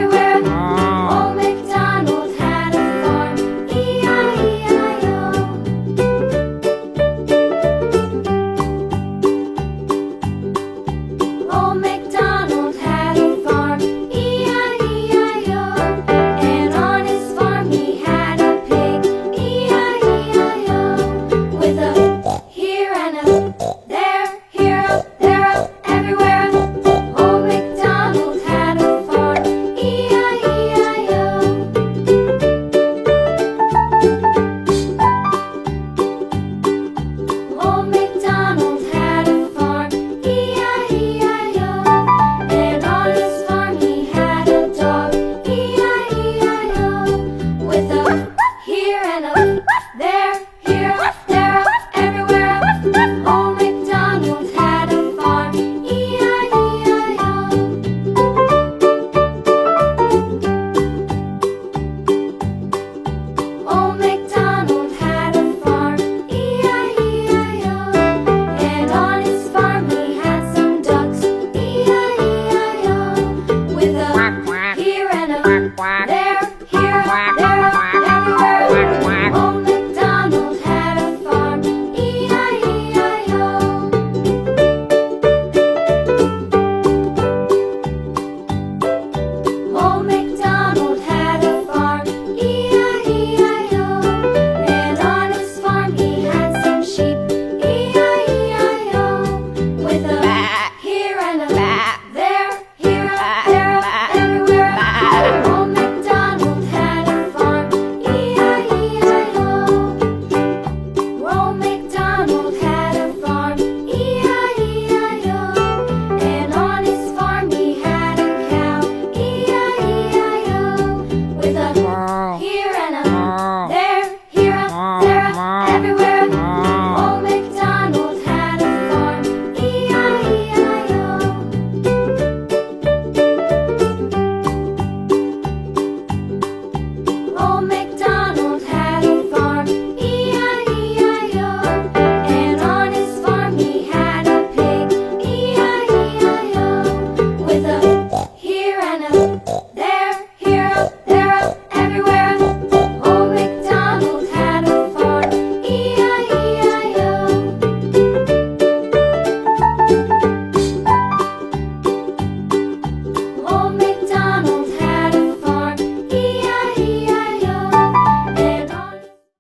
everywhere. Old MacDonald had a farm, E-I-E-I-O. Old MacDonald had a farm, E-I-E-I-O. And on his farm he had a pig, E-I-E-I-O. With a here and a there, here up, there up, everywhere. Old MacDonald had a farm, E-I-E-I-O. Old MacDonald had a farm, E-I-E-I-O. And on his farm he had a dog, E-I-E-I-O. With a here and a there, here, there, everywhere. Old MacDonald had a farm, E-I-E-I-O. Old MacDonald had a farm, E-I-E-I-O. And on his farm he had some ducks, E-I-E-I-O. With a here and a